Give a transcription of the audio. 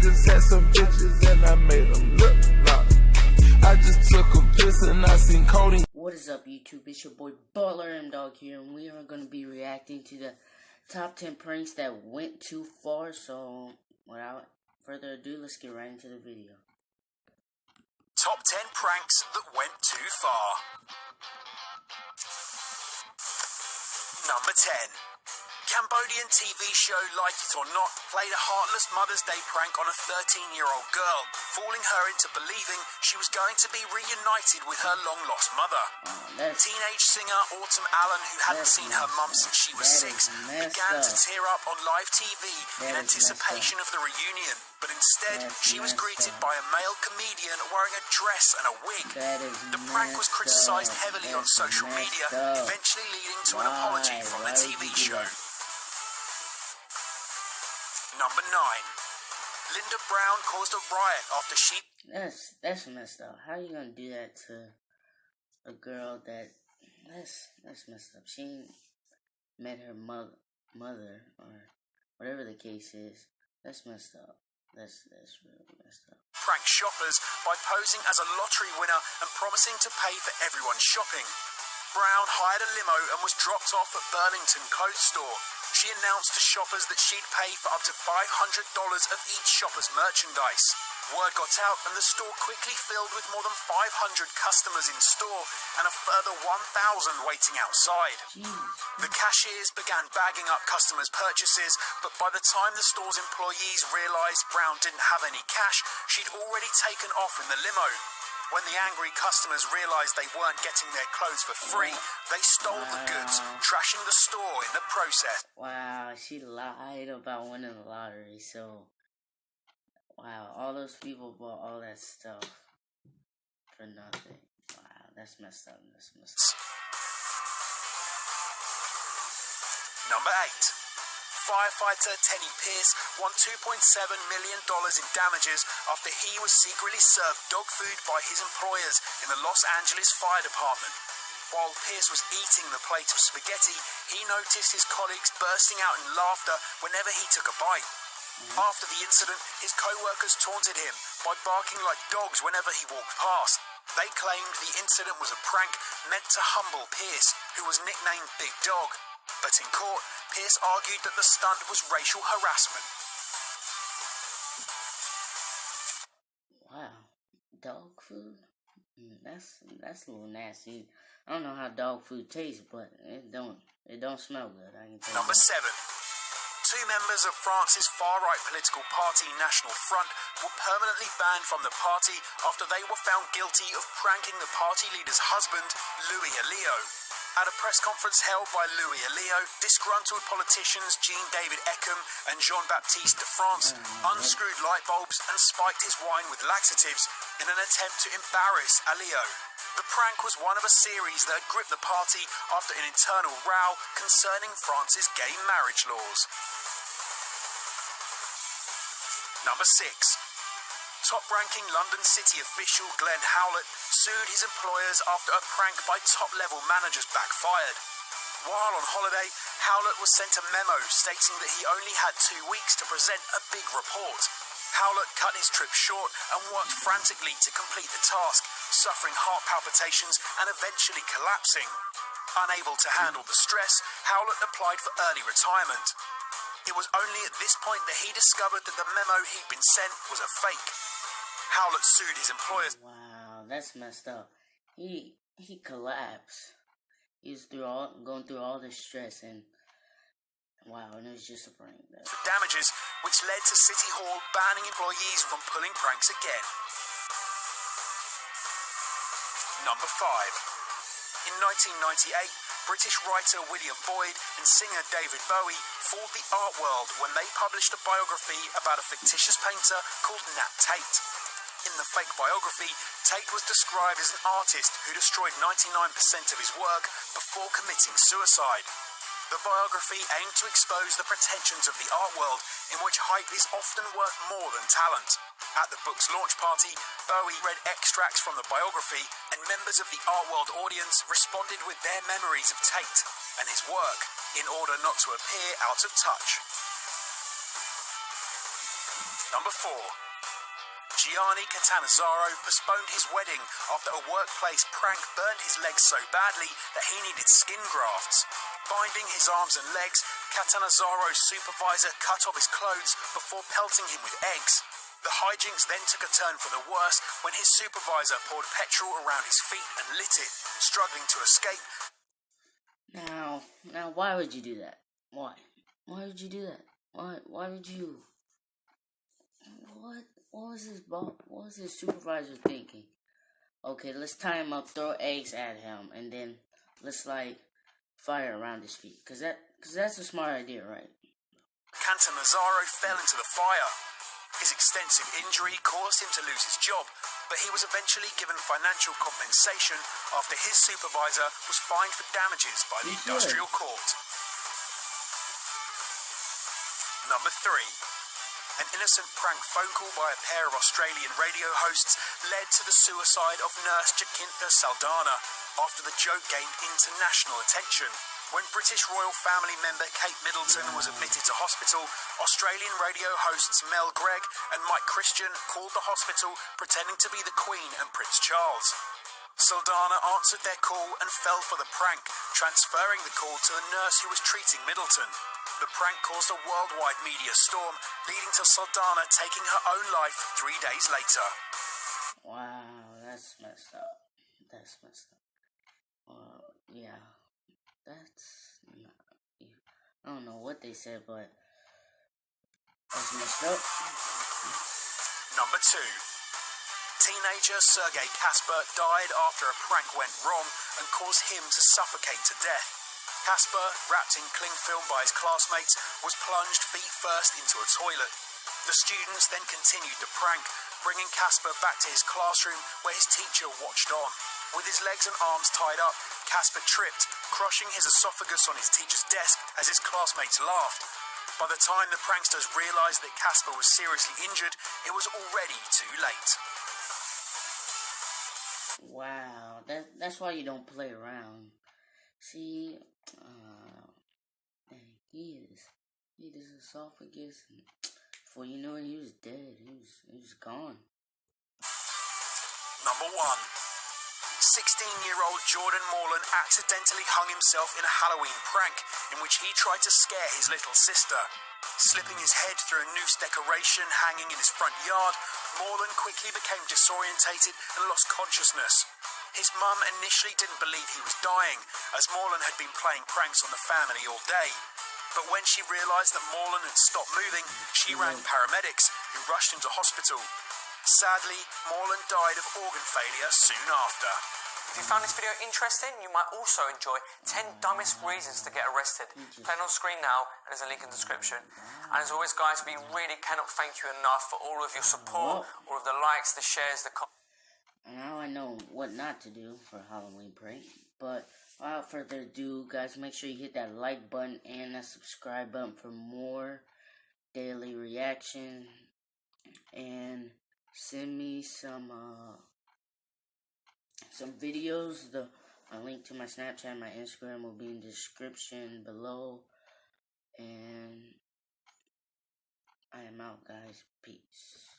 just had some bitches and I made them look like. I just took a piss and I seen Cody. What is up, YouTube? It's your boy Butler M Dog here, and we are going to be reacting to the top 10 pranks that went too far. So, without further ado, let's get right into the video. Top 10 pranks that went too far. Number 10. Cambodian TV show Like It or Not played a heartless Mother's Day prank on a 13-year-old girl, fooling her into believing she was going to be reunited with her long-lost mother. Teenage singer Autumn Allen, who hadn't seen her mum since she was 6, began to tear up on live TV in anticipation of the reunion, but instead she was greeted by a male comedian wearing a dress and a wig. The prank was criticised heavily on social media, eventually leading to an apology from the TV show. Number 9. Linda Brown caused a riot after she... That's messed up. How are you gonna do that to a girl that... That's messed up. She met her mother, or whatever the case is. That's messed up. That's really messed up. Prank shoppers by posing as a lottery winner and promising to pay for everyone's shopping. Brown hired a limo and was dropped off at Burlington Clothes Store. She announced to shoppers that she'd pay for up to $500 of each shopper's merchandise. Word got out and the store quickly filled with more than 500 customers in store and a further 1,000 waiting outside. The cashiers began bagging up customers' purchases, but by the time the store's employees realised Brown didn't have any cash, she'd already taken off in the limo. When the angry customers realised they weren't getting their clothes for free, they stole the goods, trashing the store in the process. Wow, she lied about winning the lottery, so... Wow, all those people bought all that stuff for nothing. Wow, that's messed up, Number 8. Firefighter Tenny Pierce won $2.7 million in damages after he was secretly served dog food by his employers in the Los Angeles Fire Department. While Pierce was eating the plate of spaghetti, he noticed his colleagues bursting out in laughter whenever he took a bite. After the incident, his co-workers taunted him by barking like dogs whenever he walked past. They claimed the incident was a prank meant to humble Pierce, who was nicknamed Big Dog. But in court, Pierce argued that the stunt was racial harassment. Wow, dog food? That's a little nasty. I don't know how dog food tastes, but it don't smell good. I can tell you. Number 7. 2 members of France's far-right political party, National Front, were permanently banned from the party after they were found guilty of pranking the party leader's husband, Louis Alliot. At a press conference held by Louis Alliot, disgruntled politicians Jean-David Eckham and Jean-Baptiste de France unscrewed light bulbs and spiked his wine with laxatives in an attempt to embarrass Alliot. The prank was one of a series that had gripped the party after an internal row concerning France's gay marriage laws. Number 6. Top-ranking London City official Glenn Howlett sued his employers after a prank by top-level managers backfired. While on holiday, Howlett was sent a memo stating that he only had 2 weeks to present a big report. Howlett cut his trip short and worked frantically to complete the task, suffering heart palpitations and eventually collapsing. Unable to handle the stress, Howlett applied for early retirement. It was only at this point that he discovered that the memo he'd been sent was a fake. Howlett sued his employers. Wow, that's messed up. He collapsed. He was going through all this stress, and wow, and it was just a prank. For damages, which led to City Hall banning employees from pulling pranks again. Number 5. In 1998, British writer William Boyd and singer David Bowie fooled the art world when they published a biography about a fictitious painter called Nat Tate. In the fake biography, Tate was described as an artist who destroyed 99% of his work before committing suicide. The biography aimed to expose the pretensions of the art world, in which hype is often worth more than talent. At the book's launch party, Bowie read extracts from the biography, and members of the art world audience responded with their memories of Tate and his work, in order not to appear out of touch. Number 4. Gianni Catanzaro postponed his wedding after a workplace prank burned his legs so badly that he needed skin grafts. Binding his arms and legs, Catanzaro's supervisor cut off his clothes before pelting him with eggs. The hijinks then took a turn for the worse when his supervisor poured petrol around his feet and lit it. Struggling to escape. Now, why would you do that? Why? Why would you do that? Why would you? What was his supervisor thinking? Okay, let's tie him up, throw eggs at him, and then let's fire around his feet. Cause that's a smart idea, right? Catanzaro fell into the fire. His extensive injury caused him to lose his job, but he was eventually given financial compensation after his supervisor was fined for damages by the industrial court. Number 3. An innocent prank phone call by a pair of Australian radio hosts led to the suicide of nurse Jacinta Saldana after the joke gained international attention. When British royal family member Kate Middleton was admitted to hospital, Australian radio hosts Mel Gregg and Mike Christian called the hospital pretending to be the Queen and Prince Charles. Saldana answered their call and fell for the prank, transferring the call to the nurse who was treating Middleton. The prank caused a worldwide media storm, leading to Saldana taking her own life 3 days later. Wow, that's messed up. Yeah. I don't know what they said, but that's messed up. Number 2. Teenager Sergei Kasper died after a prank went wrong and caused him to suffocate to death. Kasper, wrapped in cling film by his classmates, was plunged feet first into a toilet. The students then continued the prank, bringing Kasper back to his classroom where his teacher watched on. With his legs and arms tied up, Kasper tripped, crushing his esophagus on his teacher's desk as his classmates laughed. By the time the pranksters realised that Kasper was seriously injured, it was already too late. Wow, that's why you don't play around. See, his esophagus, and before you know it, he was dead. He was gone. Number 1. 16-year-old Jordan Morlan accidentally hung himself in a Halloween prank in which he tried to scare his little sister. Slipping his head through a noose decoration hanging in his front yard, Morlan quickly became disorientated and lost consciousness. His mum initially didn't believe he was dying, as Morlan had been playing pranks on the family all day. But when she realised that Morlan had stopped moving, she rang paramedics, who rushed him to hospital. Sadly, Morlan died of organ failure soon after. If you found this video interesting, you might also enjoy 10 dumbest reasons to get arrested. Playing on screen now, and there's a link in the description. And as always, guys, we really cannot thank you enough for all of your support, all of the likes, the shares, the comments. Now I know what not to do for a Halloween prank. But without further ado, guys, make sure you hit that like button and that subscribe button for more daily reaction. And send me some videos. A link to my Snapchat, my Instagram will be in the description below. And I am out, guys. Peace.